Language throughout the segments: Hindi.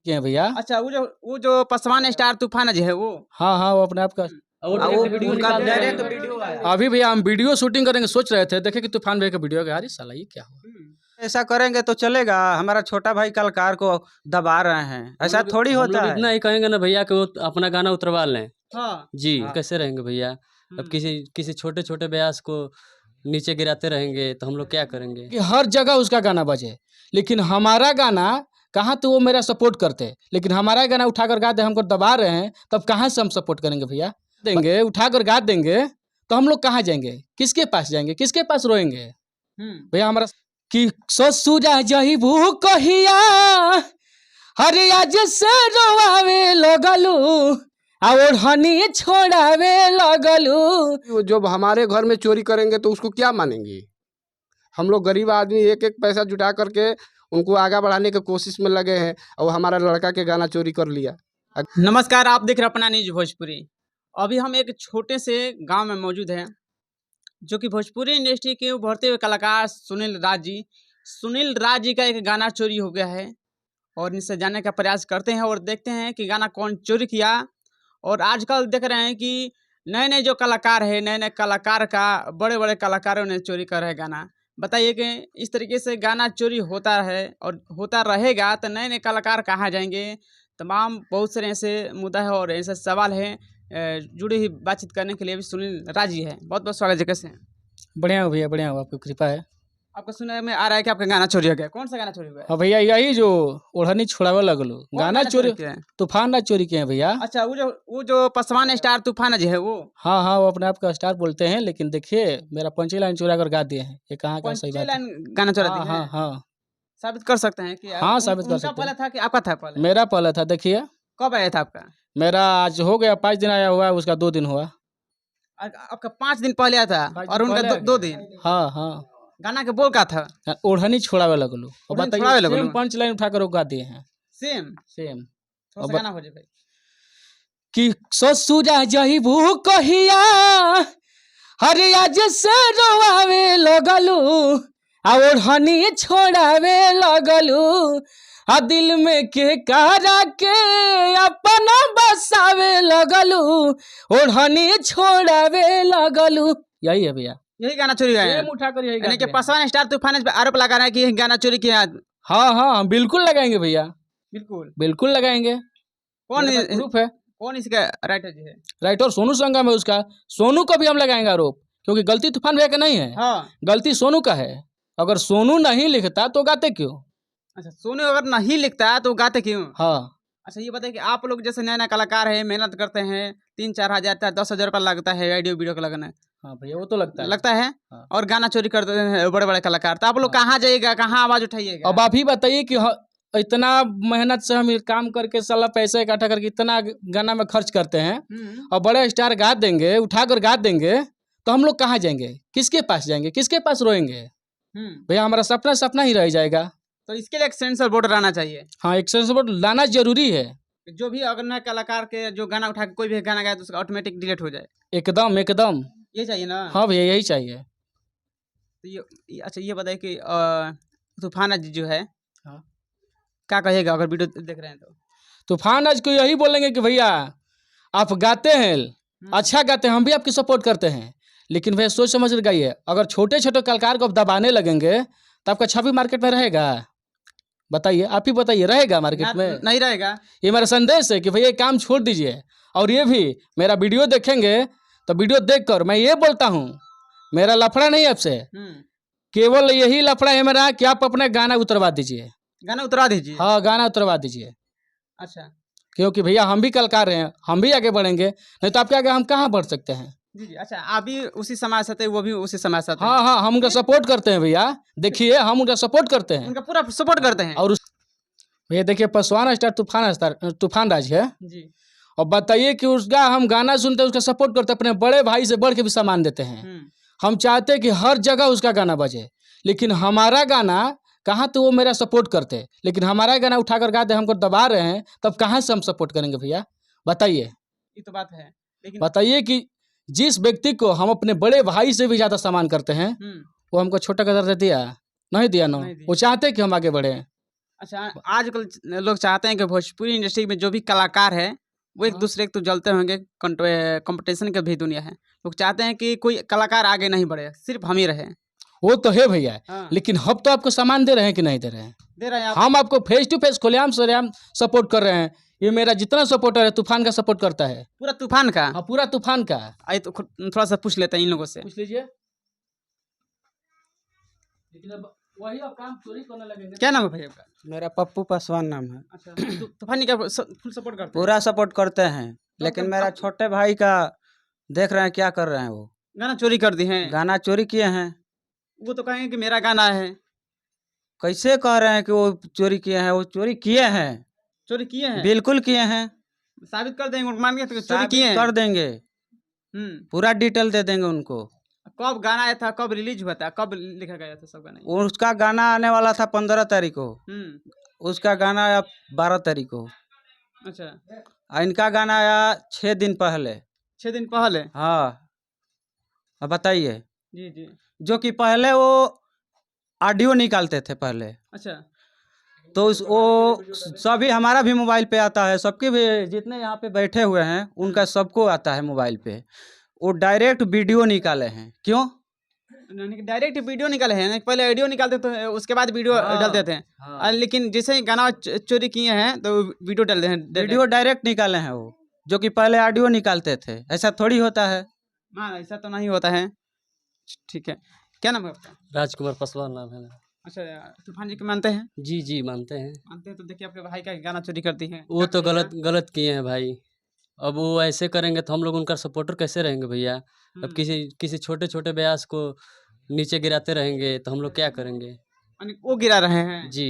क्या है भैया? अच्छा, वो जो पासवान स्टार तूफान जो है वो। हाँ हाँ, वो अपने आप का वो उनका डायरेक्ट वीडियो आया। अभी भैया हम वीडियो शूटिंग करेंगे सोच रहे थे, देखे कि तूफान भैया का वीडियो यार, ये साला ये क्या हुआ? ऐसा करेंगे तो चलेगा? हमारा छोटा भाई कलाकार को दबा रहे हैं, ऐसा थोड़ी होता है। इतना ही कहेंगे ना भैया कि वो अपना गाना उतरवा लें। हाँ जी कैसे रहेंगे भैया? अब किसी छोटे छोटे ब्यास को नीचे गिराते रहेंगे तो हम लोग क्या करेंगे? कि हर जगह उसका गाना बजे, लेकिन हमारा गाना कहाँ तो वो मेरा सपोर्ट करते, लेकिन हमारा गाना उठाकर गा दे, हमको दबा रहे हैं, तब कहाँ से हम सपोर्ट करेंगे भैया? देंगे उठाकर गा देंगे तो हम लोग कहाँ जाएंगे, किसके पास जाएंगे, किसके पास रोएंगे भैया? हमारा कि ससुरा जहिबू कहिया हरे आज से रोआवे लगलू और हनी छोड़ावे लगलू। जब हमारे घर में चोरी करेंगे तो उसको क्या मानेंगे? हम लोग गरीब आदमी एक एक पैसा जुटा करके उनको आगे बढ़ाने की कोशिश में लगे हैं और हमारा लड़का के गाना चोरी कर लिया। नमस्कार, आप देख रहे हैं अपना न्यूज भोजपुरी। अभी हम एक छोटे से गांव में मौजूद हैं, जो कि भोजपुरी इंडस्ट्री के उभरते हुए कलाकार सुनील राज जी का एक गाना चोरी हो गया है और इनसे जानने का प्रयास करते हैं और देखते हैं कि गाना कौन चोरी किया। और आजकल देख रहे हैं कि नए नए जो कलाकार है, नए नए कलाकार का बड़े बड़े कलाकारों ने चोरी कर है गाना। बताइए कि इस तरीके से गाना चोरी होता है और होता रहेगा तो नए नए कलाकार कहाँ जाएंगे? तमाम बहुत सारे ऐसे मुद्दा है और ऐसे सवाल हैं। जुड़ी हुई बातचीत करने के लिए भी सुनील राज जी है। बहुत बहुत स्वागत है। कैसे हैं? बढ़िया हो भैया, बढ़िया हो, आपकी कृपा है। आपको सुनने में आ रहा है कि आपका गाना चोरी हो गया। कौन सा गाना चोरी हुआ है? हाँ भैया, यही जो ओढ़नी छोड़ावे लगलू गाना चोरी, किया है? तूफान ना चोरी किए हैं भैया। अच्छा, वो जो पासवान स्टार तूफान जी है वो। हाँ हाँ, वो अपने आप का स्टार बोलते हैं, लेकिन देखिए मेरा पंची लाइन चुरा कर गा दिए हैं, ये कहाँ का सही बात है? गाना चोरा हाँ दिया हाँ है? हाँ, साबित कर सकते हैं कि हाँ साबित कर उनका सकते पहले हैं। था कि आपका था पहले? मेरा पहले था, देखिए कब आया था आपका? मेरा आज हो गया 5 दिन आया हुआ है, उसका 2 दिन हुआ। आपका 5 दिन पहले आया था 5 दिन और उनका पहले आ 2 गया। दिन। हाँ हाँ, गाना के बोल का था? ओढ़नी छोड़ावे लगलू। और ओढ़नी छोड़ावे बताइए लगलू। सेम पंच लाइन उठाकर वो गा दिए हैं, सेम सेम। थोड़ा सा गाना हो जाए भाई। कि ससुरा जहिबू कहिया हरे आज से रोआवे लगलू और हनी छोड़ावे लगलू आ दिल में के कारा के अपना बसावे लगलू और हनी छोड़ावे लगलू। यही है भैया, यही गाना चोरी हुआ है। सेम उठाकर यही यानी कि गा दिए हैं। पासवान स्टार तूफान पे आरोप लगा रहा है कि यही गाना चोरी किया है। हाँ हाँ, हम बिल्कुल लगाएंगे भैया, बिल्कुल। बिल्कुल लगाएंगे। कौन मेरे पास प्रूफ है। कौन इसका राइटर जी है? राइटर सोनू संगम है उसका, सोनू को भी हम लगाएंगे आरोप, क्योंकि गलती तूफान भैया का नहीं है, हाँ। गलती सोनू का है। अगर सोनू नहीं लिखता तो गाते क्यों? अच्छा, सोनू अगर नहीं लिखता तो गाते क्यों? हाँ। अच्छा, ये बताइए कि आप लोग जैसे नया नया कलाकार है, मेहनत करते हैं, 3-4 हजार 10,000 रुपया लगता है ऑडियो वीडियो का लगना। हाँ भैया, वो तो लगता है। हाँ। और गाना चोरी करते हैं बड़े बड़े कलाकार, तो आप लोग कहाँ जाइएगा, कहाँ आवाज उठाइएगा? अब आप ही बताइए कि इतना मेहनत से हम काम करके साला पैसा इकट्ठा करके इतना गाना में खर्च करते हैं और बड़े स्टार गा देंगे, उठाकर गा देंगे, तो हम लोग कहाँ जाएंगे, किसके पास जाएंगे, किसके पास रोएंगे भैया? हमारा सपना सपना ही रह जाएगा। तो इसके लिए एक सेंसर बोर्ड लाना चाहिए। हाँ, एक सेंसर बोर्ड लाना जरूरी है। जो भी अगर नए कलाकार के जो गाना उठा के कोई भी गाना गाए तो उसका ऑटोमेटिक डिलीट हो जाए। एकदम एकदम, ये चाहिए ना? हाँ भैया, यही चाहिए। तो अच्छा, ये बताइए कि तूफान जी जो है, हाँ, क्या कहेगा अगर वीडियो देख रहे हैं तो? तूफान आज को यही बोलेंगे कि भैया आप गाते हैं, अच्छा गाते हैं, हम भी आपकी सपोर्ट करते हैं, लेकिन भैया सोच समझ कर गाइए। अगर छोटे छोटे कलाकार को आप दबाने लगेंगे तो आपका छवि मार्केट में रहेगा? बताइए, आप ही बताइए, रहेगा मार्केट में? नहीं रहेगा। ये मेरा संदेश है कि भैया काम छोड़ दीजिए। और ये भी मेरा वीडियो देखेंगे तो वीडियो देखकर मैं ये बोलता हूँ, मेरा लफड़ा नहीं आपसे, केवल यही लफड़ा है मेरा कि आप अपने गाना उतरवा दीजिए। गाना उतरा दीजिए? हाँ, गाना उतरवा दीजिए। अच्छा, क्योंकि भैया हम भी कलाकार हैं, हम भी आगे बढ़ेंगे, नहीं तो आपके आगे हम कहाँ बढ़ सकते हैं? जी। अच्छा, आप भी उसी समाज से थे, वो भी उसी समाज से थे? हाँ हाँ, हम उनका सपोर्ट करते हैं भैया, देखिए हम उनका सपोर्ट करते हैं, उनका पूरा सपोर्ट करते हैं। और भैया देखिए पासवान स्टार तूफान राज है जी। और बताइए कि उसका हम गाना सुनते हैं, उसका सपोर्ट करते हैं, अपने बड़े भाई से बढ़ के भी सम्मान देते हैं। हम चाहते हैं कि हर जगह उसका गाना बजे, लेकिन हमारा गाना कहाँ तो वो मेरा सपोर्ट करते, लेकिन हमारा गाना उठाकर गा दे, हमको दबा रहे हैं, तब कहाँ से हम सपोर्ट करेंगे भैया? बताइए। ये तो बात है, लेकिन बताइए कि जिस व्यक्ति को हम अपने बड़े भाई से भी ज्यादा सम्मान करते हैं, वो हमको छोटा का दर्जा दिया? नहीं दिया ना। वो चाहते कि हम आगे बढ़े। अच्छा, आजकल लोग चाहते हैं कि भोजपुरी इंडस्ट्री में जो भी कलाकार है वो एक हाँ। दूसरे के तो जलते होंगे, कंपटीशन की भी दुनिया है। लोग चाहते हैं कि कोई कलाकार आगे नहीं बढ़े, सिर्फ हम ही रहे। वो तो है भैया, हाँ। लेकिन हम तो आपको सामान दे रहे हैं कि नहीं दे रहे हैं? दे रहे हैं आप। हम आपको फेस टू फेस खुलेआम सरेआम सपोर्ट कर रहे हैं। ये मेरा जितना सपोर्टर है तूफान का सपोर्ट करता है। पूरा तूफान का। हाँ, पूरा तूफान का। आइए तो थोड़ा सा पूछ लेते हैं इन लोगों से। पूछ लीजिए। लेकिन अब वही अब काम चोरी करने लगेंगे। क्या नाम है भाई आपका? मेरा पप्पू पासवान नाम है। अच्छा, तूफानी का फुल सपोर्ट करते हैं। पूरा सपोर्ट करते हैं, लेकिन मेरा छोटे भाई का देख रहे हैं क्या कर रहे हैं। वो गाना चोरी कर दी हैं। गाना चोरी किए हैं। वो तो कहेंगे कि मेरा गाना है। कैसे कह रहे हैं कि वो चोरी किए हैं? वो चोरी किए हैं, चोरी किए हैं। बिल्कुल किए हैं। साबित कर देंगे, मान के चोरी साबित किए हैं। कर देंगे, पूरा डिटेल दे देंगे उनको। कब गाना आया था, कब रिलीज हुआ था, कब लिखा गया था सब गाने? उसका गाना आने वाला था 15 तारीख को, उसका गाना आया 12 तारीख को। अच्छा, और इनका गाना आया 6 दिन पहले। 6 दिन पहले। हाँ, अब बताइए। जी जी। जो कि पहले वो ऑडियो निकालते थे पहले, अच्छा, तो वो सभी हमारा भी मोबाइल पे आता है, सबके भी जितने यहाँ पे बैठे हुए हैं उनका सबको आता है मोबाइल पे। वो डायरेक्ट वीडियो निकाले हैं। क्यों? डायरेक्ट वीडियो निकाले हैं। पहले ऑडियो निकालते थे, उसके बाद वीडियो डालते थे। लेकिन जैसे ही गाना चोरी किए हैं तो वीडियो डालते हैं। वीडियो डायरेक्ट निकाले हैं वो, जो कि पहले ऑडियो निकालते थे। ऐसा थोड़ी होता है। हाँ, ऐसा तो नहीं होता है। ठीक है, क्या नाम है आपका? राजकुमार पासवान नाम है मेरा। अच्छा, तूफान जी को मानते हैं? जी जी मानते हैं। मानते हैं तो देखिए आपके भाई का गाना चोरी कर दी है। वो तो गलत किए हैं भाई। अब वो ऐसे करेंगे तो हम लोग उनका सपोर्टर कैसे रहेंगे भैया? अब किसी छोटे छोटे ब्यास को नीचे गिराते रहेंगे तो हम लोग क्या करेंगे? वो गिरा रहे हैं जी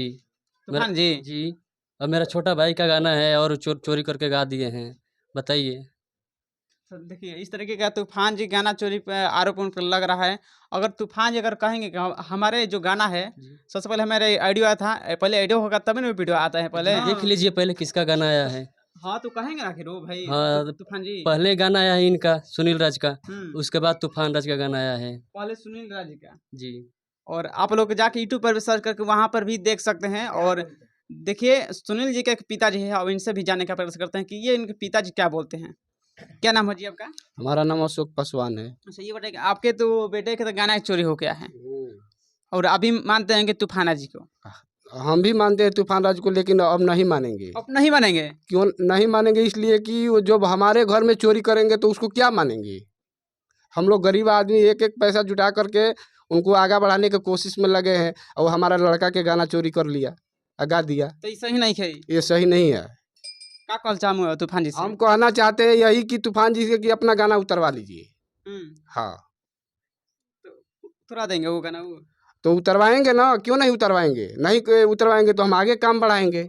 तूफान जी। जी। अब मेरा छोटा भाई का गाना है और चोरी करके गा दिए हैं, बताइए। तो देखिए इस तरीके का तूफान जी गाना चोरी पे आरोप उन पर लग रहा है। अगर तूफान जी अगर कहेंगे कि हमारे जो गाना है, सबसे पहले हमारे ऑडियो आया था, पहले ऑडियो होगा तभी ना वीडियो आता है पहले। देख लीजिए पहले किसका गाना आया है। हाँ, तो कहेंगे ना आखिर वो भाई। हाँ, तूफान जी पहले गाना आया है इनका सुनील राज का, हम्म, उसके बाद तूफान राज का गाना आया है। पहले सुनील राज जी का। जी। और आप लोग जाके यूट्यूब पर भी सर्च करके वहाँ पर भी देख सकते हैं। और देखिए सुनील जी के एक पिताजी है, और इनसे भी जानने का प्रयास करते हैं कि ये इनके पिताजी क्या बोलते हैं। क्या नाम है जी आपका? हमारा नाम अशोक पासवान है। अच्छा, ये बताइए आपके तो बेटे के तो गाना चोरी हो गया है और अभी मानते हैं कि तूफाना जी को? हम भी मानते हैं तूफान राज को, लेकिन अब नहीं मानेंगे। अब नहीं मानेंगे? क्यों नहीं मानेंगे? इसलिए कि वो जब हमारे घर में चोरी करेंगे तो उसको क्या मानेंगे? हम लोग गरीब आदमी एक एक पैसा जुटा करके उनको आगे बढ़ाने की कोशिश में लगे हैं, और हमारा लड़का के गाना चोरी कर लिया, गा दिया। तो ये सही नहीं है। ये सही नहीं है। क्या कहना चाहूँ तूफान जी से? हम कहना चाहते हैं यही कि तूफान जी से कि अपना गाना उतरवा लीजिए। हाँ, तो उतरा देंगे वो गाना वो? तो उतरवाएंगे ना, क्यों नहीं उतरवाएंगे? नहीं उतरवाएंगे तो हम आगे काम बढ़ाएंगे।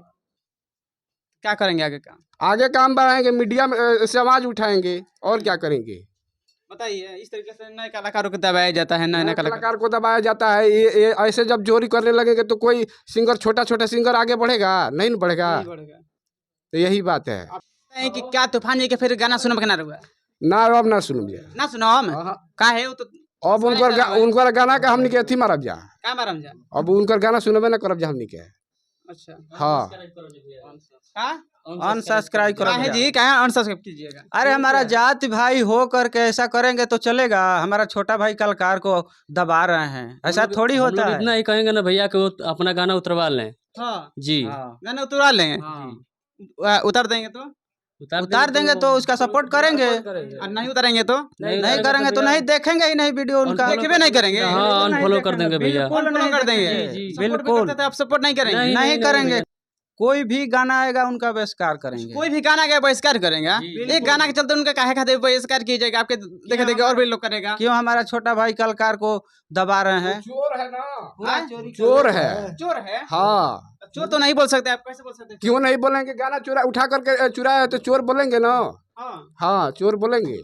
क्या करेंगे आगे काम? आगे काम बढ़ाएंगे, मीडिया में से आवाज उठाएंगे, और क्या करेंगे? बताइए। इस तरीके से नए कलाकारों को दबाया जाता है, नए नए कलाकार को दबाया जाता है। ये ऐसे जब चोरी करने लगेंगे तो कोई सिंगर, छोटा छोटा सिंगर आगे बढ़ेगा? नहीं न बढ़ेगा। नहीं बढ़ेगा। तो यही बात है। आप कहते हैं कि क्या तूफान जी के फिर गाना सुनब के ना रुआ? ना अब ना सुनिए। ना सुनो हम का है वो तो। अब उनकर गाना का हमनी के अथी मारब जा। क्या मारम जा? अब उनकर गाना सुनबे ना करब जा हमनी के। अच्छा, हाँ, अनसब्सक्राइब करो काहे जी, क्या अनसब्सक्राइब कीजिएगा? अरे हमारा जाति भाई हो करके ऐसा करेंगे तो चलेगा? हमारा छोटा भाई कलाकार को दबा रहे हैं, ऐसा थोड़ी हम होता लोग है। इतना ही कहेंगे ना भैया कि वो अपना गाना उतरवा लें। हाँ, जी। गाना उतरा लेंगे। उतार देंगे तो? उतार देंगे तो उसका सपोर्ट करेंगे, और नहीं उतारेंगे तो? नहीं करेंगे तो नहीं देखेंगे ही नहीं वीडियो उनका। देखे नहीं करेंगे? हाँ, अनफॉलो कर देंगे भैया। बिल्कुल कर देंगे। बिल्कुल आप सपोर्ट नहीं करेंगे? नहीं करेंगे। कोई भी गाना आएगा उनका बहिष्कार करेंगे। कोई भी गाना का बहिष्कार करेंगे? एक गाना के चलते उनका काहे खातिर बहिष्कार किया जाएगा? आपके देखे देखे और भी लोग करेगा। क्यों हमारा छोटा भाई कलाकार को दबा रहे हैं? चोर है ना, हाँ? चोर है। चोर है? हाँ, चोर तो नहीं बोल सकते आप, कैसे बोल सकते? क्यों नहीं बोलेंगे? गाना चुरा उठा करके चुराया तो चोर बोलेंगे ना। हाँ, हाँ, चोर बोलेंगे।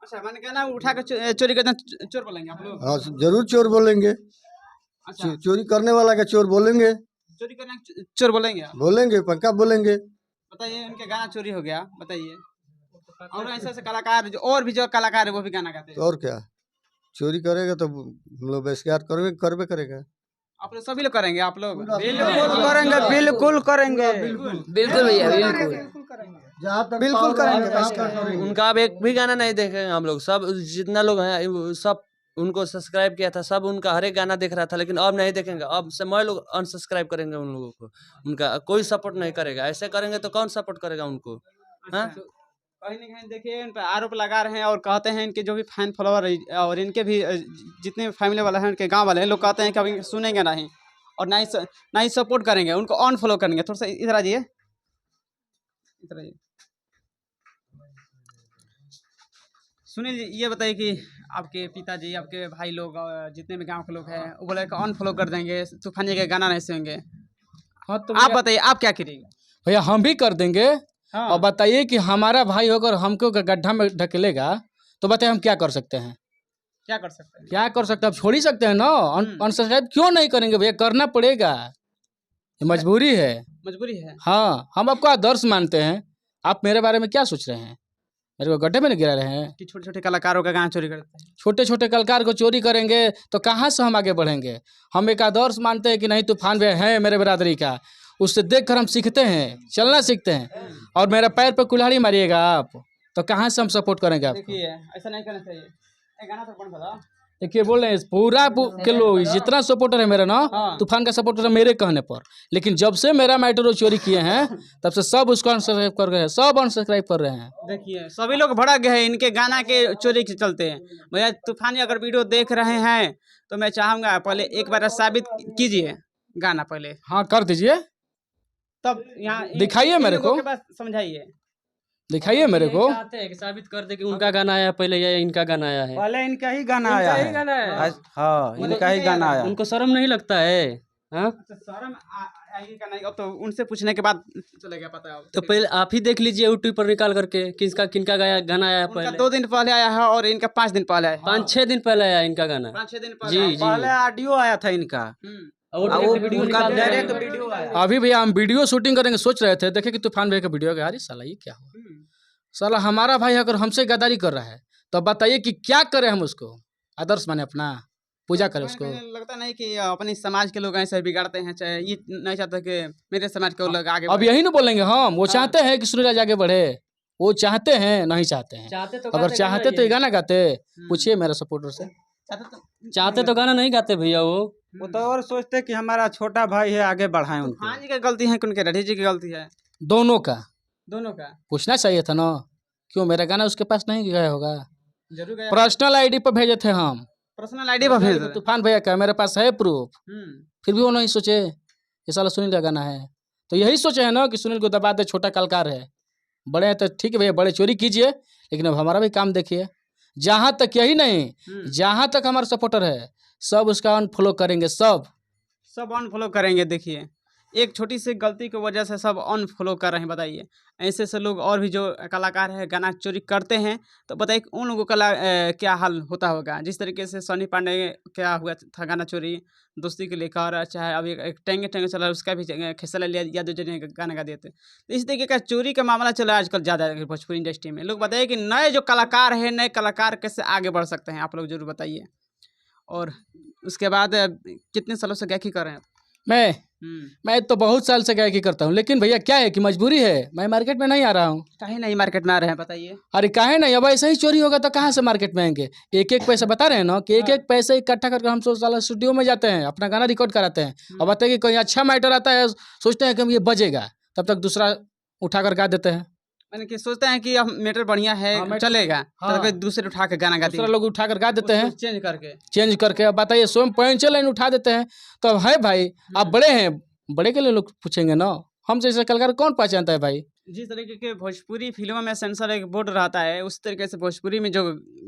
अच्छा, मैंने गाना उठा कर चोरी करते हैं, चोर बोलेंगे आप लोग? हाँ, जरूर चोर बोलेंगे। अच्छा, चोरी करने वाला का चोर बोलेंगे। चोरी करने चोर बोलेंगे आप? बोलेंगे, पक्का बोलेंगे। बताइए, उनके गाना चोरी हो गया, बताइए। और ऐसे ऐसे कलाकार और भी जो कलाकार है वो भी गाना गाते तो हैं। और क्या, चोरी करेगा तो हम लोग बहिष्कार करबे करेगा। आप लोग सभी लोग करेंगे आप लोग बिल्कुल करेंगे, बिल्कुल करेंगे। बिल्कुल भैया बिल्कुल। जहाँ तक बिल्कुल पावर करेंगे, रहेगा, बिल्कुल करेंगे। उनका अब एक भी गाना नहीं देखेंगे हम लोग। सब जितना लोग हैं वो सब उनको सब्सक्राइब किया था, सब उनका हर एक गाना देख रहा था, लेकिन अब नहीं देखेंगे। अब से मैं लोग अनसब्सक्राइब करेंगे उन लोगों को। उनका कोई सपोर्ट नहीं करेगा। ऐसे करेंगे तो कौन सपोर्ट करेगा उनको? हाँ? कहीं ना कहीं देखिए इन पर आरोप लगा रहे हैं और कहते हैं इनके जो भी फैन फॉलोअर और इनके भी जितने फैमिली वाले हैं, उनके गांव वाले हैं, लोग कहते हैं कि अभी सुनेंगे नहीं और ना ही सपोर्ट करेंगे, उनको अनफॉलो करेंगे। थोड़ा सा इधर आ जाइए, इधर आइए। सुनील जी, ये बताइए कि आपके पिताजी, आपके भाई लोग जितने भी गांव के लोग हैं, वो बोले कि अनफॉलो कर देंगे, तूफान जी का गाना नहीं सुनेंगे। हाँ तो आप बताइए आप क्या करिएगा? भैया हम भी कर देंगे। हाँ। और बताइए कि हमारा भाई होकर हमको गड्ढा में ढकेलेगा तो बताइए हम क्या कर सकते हैं? क्या कर सकते हैं? क्या कर सकते हैं? अब छोड़ ही सकते हैं ना। अनसब्सक्राइब क्यों नहीं करेंगे भैया? करना पड़ेगा, ये मजबूरी है। मजबूरी है। हाँ, हम आपको आदर्श मानते हैं। आप मेरे बारे में क्या सोच रहे हैं? मेरे को गड्ढे में नहीं गिरा रहे हैं? कि छोटे छोटे कलाकारों का गाना चोरी करते हैं। छोटे छोटे कलाकार को चोरी करेंगे तो कहाँ से हम आगे बढ़ेंगे? हम एक आदर्श मानते हैं कि नहीं, तूफान भैया है मेरे बिरादरी का, उससे देखकर हम सीखते हैं, चलना सीखते हैं। और मेरा पैर पे कुल्हाड़ी मारिएगा आप तो कहाँ से हम सपोर्ट करेंगे आपको? देखिए ऐसा नहीं करना चाहिए। एक गाना तो कौन बता? देखिए बोल रहे हैं पूरा के लोग जितना सपोर्टर है मेरा ना, हाँ। तूफान का सपोर्टर है मेरे कहने पर। लेकिन जब से मेरा मैटर वो चोरी किए हैं तब से सब उसको अनसब्सक्राइब कर रहे हैं, सब अनसब्सक्राइब कर रहे हैं। देखिए सभी लोग भड़क गए हैं इनके गाना के चोरी के चलते हैं। भैया तूफान जी अगर वीडियो देख रहे हैं तो मैं चाहूँगा पहले एक बार साबित कीजिए गाना पहले, हाँ कर दीजिए, तब यहाँ दिखाइए मेरे लोगों को। के पास समझाइए। दिखाइए मेरे को। चाहते हैं कि साबित कर दे कि उनका गाना आया पहले या इनका गाना आया है। पहले इनका ही गाना आया है। हाँ, इनका ही गाना आया। उनको शर्म नहीं लगता है? हाँ, तो शर्म आएगी का नहीं? अब तो उनसे पूछने के बाद चलेगा पता है। तो पहले आप ही देख लीजिए यूट्यूब पर निकाल करके किसका किनका गाना आया उनका पहले। 2 दिन पहले आया है और इनका 5 दिन पहले आया है। 5-6 दिन पहले आया इनका गाना। 5-6 दिन जी पहले। जी। पहले ऑडियो आया था इनका, और वो वीडियो उनका निकाल डायरेक्ट डायरेक्ट वीडियो आया। अभी भैया हम वीडियो शूटिंग करेंगे सोच रहे थे, देखे कि तूफान भैया का वीडियो गया। अरे साला ये क्या हुआ? साला हमारा भाई अगर हमसे गद्दारी कर रहा है तो बताइए कि क्या करें हम? उसको आदर्श माने, अपना पूजा करें उसको। लगता नहीं कि अपने समाज के लोग ऐसे बिगाड़ते हैं, चाहे ये नहीं चाहते कि मेरे समाज के लोग आगे अब बढ़े। यही ना बोलेंगे हम, वो चाहते हैं कि सूर्यराज आगे बढ़े, वो चाहते हैं नहीं चाहते हैं? अगर चाहते तो ये गाना गाते। पूछिए मेरे सपोर्टर से। चाहते तो गाना नहीं गाते भैया वो तो और सोचते कि हमारा छोटा भाई है, आगे बढ़ाएं उनको। हाँ जी का गलती है कि उनके रेड्डी जी की गलती है? दोनों का दोनों का। पूछना चाहिए था ना, क्यों मेरा गाना उसके पास नहीं गया होगा? जरूर गया। पर्सनल आईडी पर भेजे थे हम, पर्सनल आईडी पर भेज दो। तूफान भैया का मेरे पास है प्रूफ, फिर भी वो नहीं सोचे ये साला सुनील का गाना है। तो यही सोचे है ना कि सुनील को दबा दे, छोटा कलाकार है। बड़े हैं तो ठीक है भैया, बड़े चोरी कीजिए, लेकिन अब हमारा भी काम देखिए। जहाँ तक यही नहीं, जहाँ तक हमारे सपोर्टर है सब उसका अनफॉलो करेंगे, सब अनफॉलो करेंगे। देखिए एक छोटी सी गलती की वजह से सब अनफॉलो कर रहे हैं। बताइए ऐसे से लोग और भी जो कलाकार है गाना चोरी करते हैं तो बताइए उन लोगों का क्या हाल होता होगा। जिस तरीके से सनी पांडे क्या हुआ था गाना चोरी दोस्ती के लेकर, चाहे अभी एक टेंगे टेंगे चला उसका भी खेसला यादव जी ने गाना गा दिए थे। तो इस तरीके का चोरी का मामला चला आजकल ज़्यादा है भोजपुरी इंडस्ट्री में। लोग बताइए कि नए जो कलाकार है, नए कलाकार कैसे आगे बढ़ सकते हैं, आप लोग जरूर बताइए। और उसके बाद कितने सालों से गायकी कर रहे हैं? मैं तो बहुत साल से गायकी करता हूँ, लेकिन भैया क्या है कि मजबूरी है, मैं मार्केट में नहीं आ रहा हूँ। काहे नहीं मार्केट में आ रहे हैं बताइए? अरे काहे नहीं, अब ऐसे ही चोरी होगा तो कहाँ से मार्केट में आएंगे? एक एक पैसा बता रहे हैं ना कि एक एक पैसे इकट्ठा करके हम साला स्टूडियो में जाते हैं, अपना गाना रिकॉर्ड कराते हैं। और बताइए कि कोई अच्छा मैटर आता है, सोचते हैं कि हम ये बजेगा, तब तक दूसरा उठा कर गा देते हैं। मैंने कि सोचते हैं कि अब मैटर बढ़िया है, हाँ, चलेगा, हाँ। तो दूसरे उठा के गाना गाते दूसरा हैं, लोग उठा कर गा देते हैं, चेंज करके। अब बताइए स्वयं पंच लाइन उठा देते हैं। तो अब है भाई, आप बड़े हैं, बड़े के लिए लोग पूछेंगे ना, हम जैसे कलाकार कौन पहचानता है भाई? जिस तरीके के भोजपुरी फिल्मों में सेंसर एक बोर्ड रहता है, उस तरीके से भोजपुरी में जो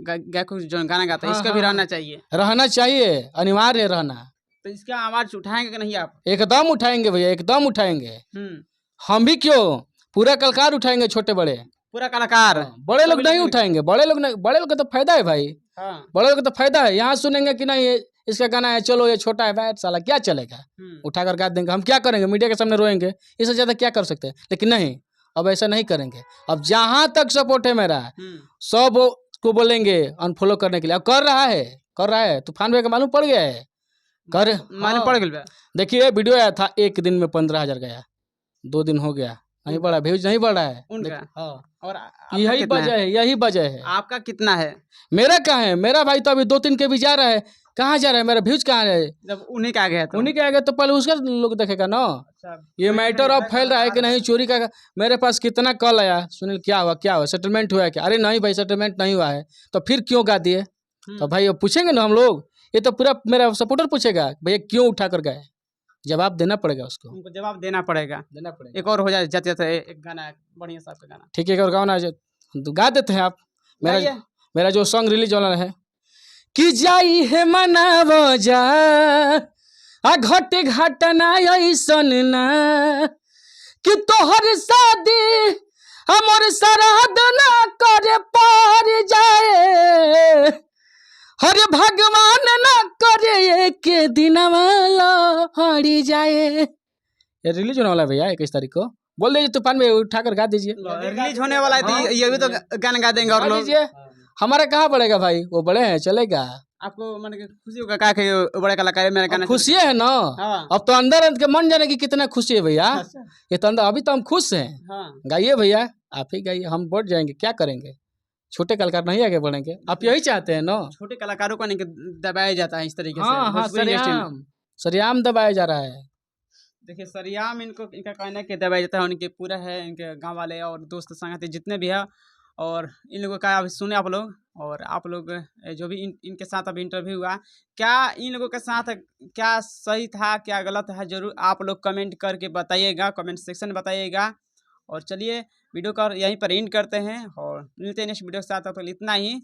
गायक जो गाना गाता है, हाँ, इसका भी हाँ, रहना चाहिए। रहना चाहिए, अनिवार्य है रहना। तो इसका आवाज उठाएंगे कि नहीं आप? एकदम उठाएंगे भैया, एकदम उठाएंगे। हम भी क्यों, पूरा कलाकार उठाएंगे, छोटे बड़े पूरा कलाकार। बड़े लोग नहीं उठाएंगे, बड़े लोग नहीं, बड़े लोग का तो फायदा है भाई, बड़े लोग का तो फायदा है। यहाँ सुनेंगे कि नहीं इसका गाना है, चलो ये छोटा है भाई, साला क्या चलेगा, उठा कर गा देंगे। हम क्या करेंगे, मीडिया के सामने रोएंगे, इससे ज्यादा क्या कर सकते हैं? लेकिन नहीं, अब ऐसा नहीं करेंगे। अब जहाँ तक सपोर्ट है मेरा, सब को बोलेंगे अनफॉलो करने के लिए। अब कर रहा है, तूफान भैया का मालूम पड़ गया है, कर माने हाँ। पड़ गइल बा। देखिए वीडियो आया था, एक दिन में 15,000 गया, 2 दिन हो गया, नहीं बढ़ा, व्यूज नहीं बढ़ रहा है। उनका? हाँ, और आपका यही कितना वजह है, यही वजह है। आपका कितना है? मेरा कहाँ है? मेरा भाई तो अभी 2-3 के भी जा रहा है, कहाँ जा रहा है? मेरा व्यूज कहाँ है? जब उन्हीं का आ गया तो उन्हीं के आगे तो पहले उसका लोग देखेगा ना। अच्छा, ये कोई मैटर नहीं अब फैल रहा है कि नहीं चोरी का। मेरे पास कितना कॉल आया, सुनील क्या हुआ, क्या हुआ, सेटलमेंट हुआ है क्या? अरे नहीं भाई सेटलमेंट नहीं हुआ है। तो फिर क्यों गा दिए? तो भाई अब पूछेंगे ना हम लोग, ये तो पूरा मेरा सपोर्टर पूछेगा भैया क्यों उठा कर गए, जवाब देना पड़ेगा उसको, उनको जवाब देना पड़ेगा। देना पड़ेगा। एक और हो जाए जाते जाते एक गाना है, बढ़िया सा आपका गाना ठीक है, एक और गाना तो गा देते हैं आप। मेरा गाइए। मेरा जो सॉन्ग रिलीज वाला है कि जाई है मनावो जा आ घटे घटना ऐसन ना कि तोहर शादी हमर सरहद ना करे पार जाए, हरे भगवान ना करे के दिन वाला हरी जाए। ये रिलीज होने वाला है भैया 21 तारीख को। बोल दीजिए तूफान में उठा कर गा दीजिए। रिलीज होने वाला है तो ये भी तो गाना गा देंगे और गा लोग। दीजिए, हमारा कहाँ पड़ेगा भाई, वो बड़े हैं चलेगा। आपको मन के खुशी होगा का कि बड़े कलाकार मेरा गाना अब खुशी है ना, हाँ। अब तो अंदर के मन जाने की कितना खुशी है भैया। अच्छा। ये तो अंदर, अभी तो हम खुश हैं। हाँ। गाइए भैया, आप ही गाइए, हम बढ़ जाएंगे, क्या करेंगे, छोटे कलाकार नहीं आगे बढ़ेंगे, आप यही चाहते हैं ना। छोटे कलाकारों को नहीं कि दबाया जाता है इस तरीके से हाँ हाँ, भोजपुरी इंडस्ट्री में। सरेआम सरेआम दबाया जा रहा है। देखिए सरियाम इनको इनका कहना है कि दबाया जाता है, उनके पूरा है, इनके गांव वाले और दोस्त संगति जितने भी है। और इन लोगों का अभी सुने आप लोग, और आप लोग जो भी इनके साथ अभी इंटरव्यू हुआ, क्या इन लोगों के साथ क्या सही था क्या गलत है, जरूर आप लोग कमेंट करके बताइएगा, कमेंट सेक्शन में बताइएगा। और चलिए वीडियो का यहीं पर एंड करते हैं और मिलते हैं नेक्स्ट वीडियो के साथ। तो इतना ही।